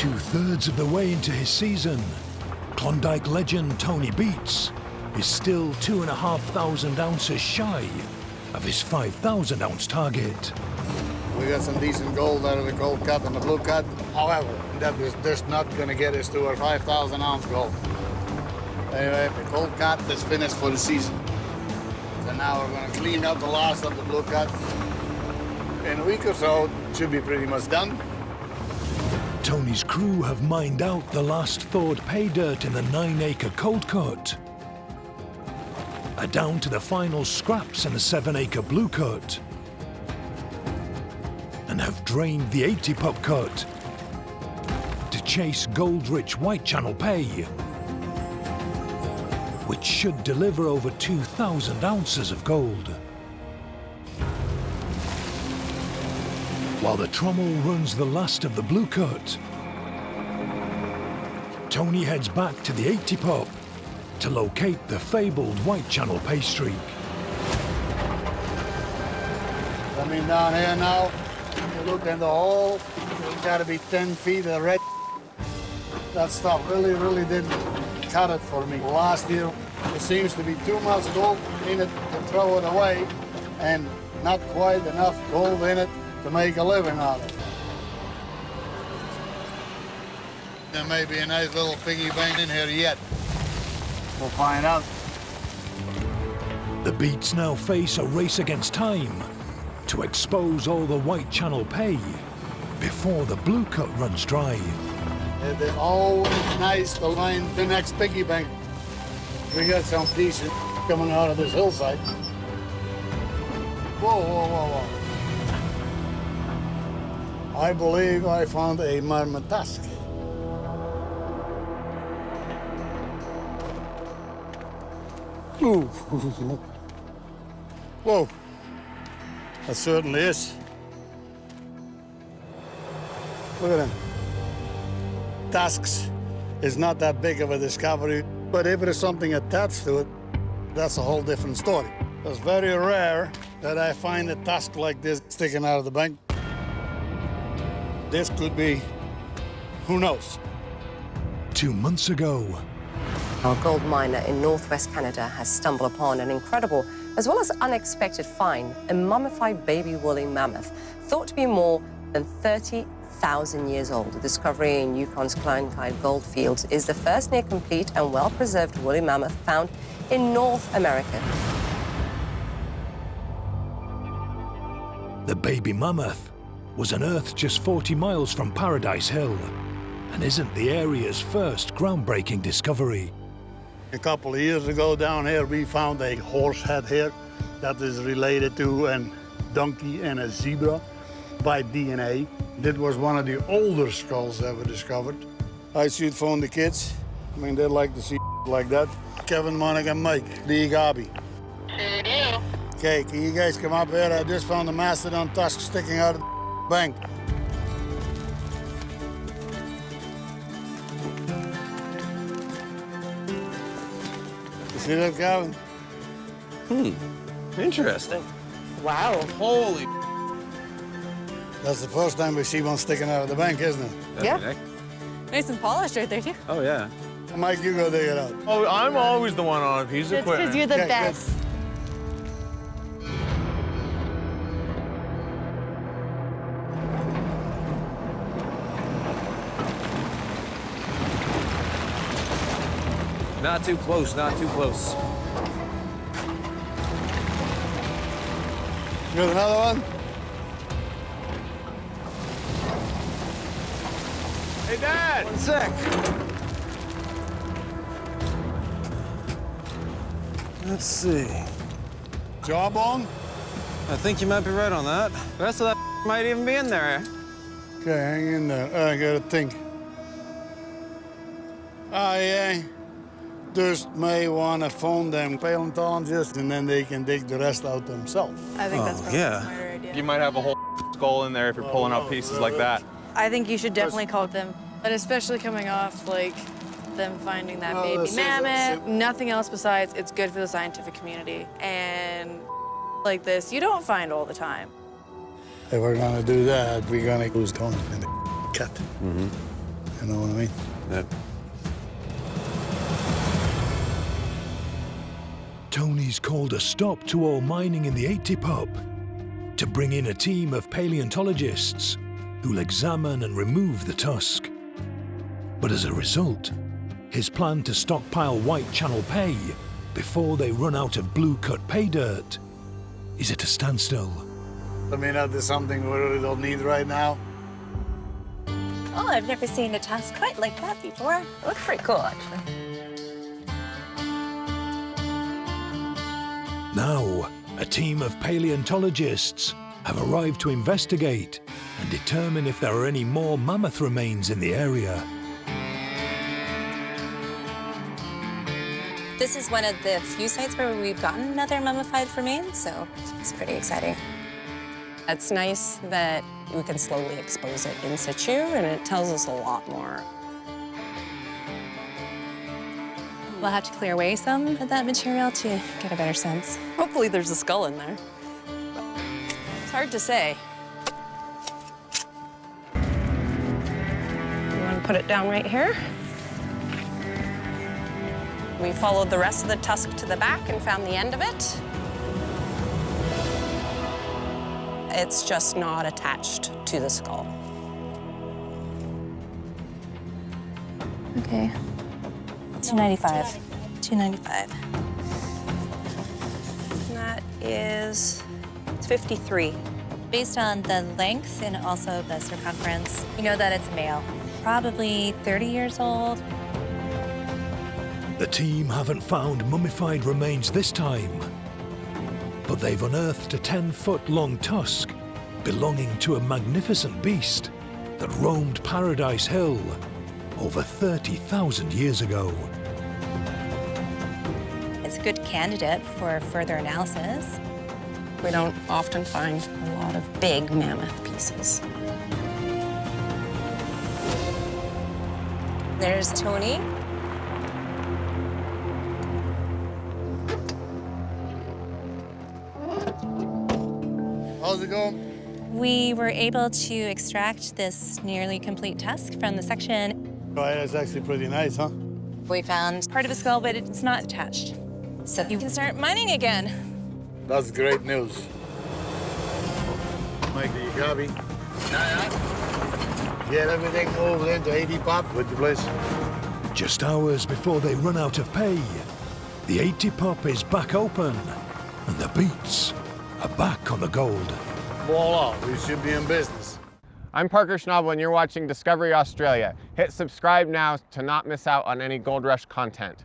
2/3 of the way into his season, Klondike legend Tony Beets is still 2,500 ounces shy of his 5,000 ounce target. We got some decent gold out of the gold cut and the blue cut. However, that is just not going to get us to our 5,000 ounce gold. Anyway, the gold cut is finished for the season. So now we're going to clean up the last of the blue cut. In a week or so, it should be pretty much done. Tony's crew have mined out the last thawed pay dirt in the 9-acre cold cut, are down to the final scraps in the 7-acre blue cut, and have drained the 80-pup cut to chase gold-rich white channel pay, which should deliver over 2,000 ounces of gold. While the trommel runs the last of the blue cut, Tony heads back to the 80-pup to locate the fabled white channel pay streak. Coming down here now, you look in the hole, it's got to be 10 feet of red. That stuff really didn't cut it for me. Last year, there seems to be too much gold in it to throw it away, and not quite enough gold in it to make a living on it. There may be a nice little piggy bank in here yet. We'll find out. The Beets now face a race against time to expose all the white channel pay before the blue cut runs dry. It's always nice to find the next piggy bank. We got some decent coming out of this hillside. Whoa. I believe I found a Mammoth Tusk. Ooh. Whoa. That certainly is. Look at them. Tusks is not that big of a discovery, but if there's something attached to it, that's a whole different story. It's very rare that I find a tusk like this sticking out of the bank. This could be, who knows? 2 months ago, a gold miner in northwest Canada has stumbled upon an incredible, as well as unexpected find, a mummified baby woolly mammoth, thought to be more than 30,000 years old. The discovery in Yukon's Klondike gold fields is the first near-complete and well-preserved woolly mammoth found in North America. the baby mammoth was unearthed just 40 miles from Paradise Hill and isn't the area's first groundbreaking discovery. A couple of years ago down here, we found a horse head here that is related to a donkey and a zebra by DNA. That was one of the older skulls ever discovered. I should phone the kids. I mean, they'd like to see like that. Kevin, Monica, and Mike, the Igabi. Sure do. Okay, can you guys come up here? I just found a mastodon tusk sticking out of the bank. You see that, Kevin? Interesting. Wow. Holy. That's the first time we see one sticking out of the bank, isn't it? Yeah. Nice and polished right there, too. Oh, yeah. Mike, you go dig it out. Oh, I'm always the one on a piece of That's equipment. because you're the Okay, best. Not too close, not too close. You got another one? Hey, Dad! 1 sec. Let's see. Jawbone? I think you might be right on that. The rest of that might even be in there. Okay, hang in there. I gotta think. I just may want to phone them paleontologists, and then they can dig the rest out themselves. I think that's probably yeah. a smarter idea. You might have a whole skull in there if you're pulling out pieces like that. I think you should definitely call them, but especially coming off like them finding that baby mammoth. Nothing else besides it's good for the scientific community, and like this you don't find all the time. If we're gonna do that, we're gonna lose Tony in the cut. You know what I mean? Yeah. Tony's called a stop to all mining in the 80 pub to bring in a team of paleontologists who'll examine and remove the tusk. But as a result, his plan to stockpile white channel pay before they run out of blue-cut pay dirt is at a standstill. I mean, that is something we really don't need right now. Oh, I've never seen a tusk quite like that before. It looks pretty cool, actually. Now, a team of paleontologists have arrived to investigate and determine if there are any more mammoth remains in the area. This is one of the few sites where we've gotten another mummified remains, so it's pretty exciting. It's nice that we can slowly expose it in situ, and it tells us a lot more. We'll have to clear away some of that material to get a better sense. Hopefully there's a skull in there. It's hard to say. You want to put it down right here? We followed the rest of the tusk to the back and found the end of it. It's just not attached to the skull. Okay. 295. 295. And that is 53. Based on the length and also the circumference, we know that it's male. Probably 30 years old. The team haven't found mummified remains this time, but they've unearthed a 10-foot-long tusk belonging to a magnificent beast that roamed Paradise Hill over 30,000 years ago. It's a good candidate for further analysis. We don't often find a lot of big mammoth pieces. There's Tony. How's it going? We were able to extract this nearly complete tusk from the section. Right, that's actually pretty nice, huh? We found part of a skull, but it's not attached. So you can start mining again. That's great news. Mikey, you copy? Get everything moved into 80 pop with the place. Just hours before they run out of pay, the 80 pop is back open, and the Beets are back on the gold. Voila, we should be in business. I'm Parker Schnabel, and you're watching Discovery Australia. Hit subscribe now to not miss out on any Gold Rush content.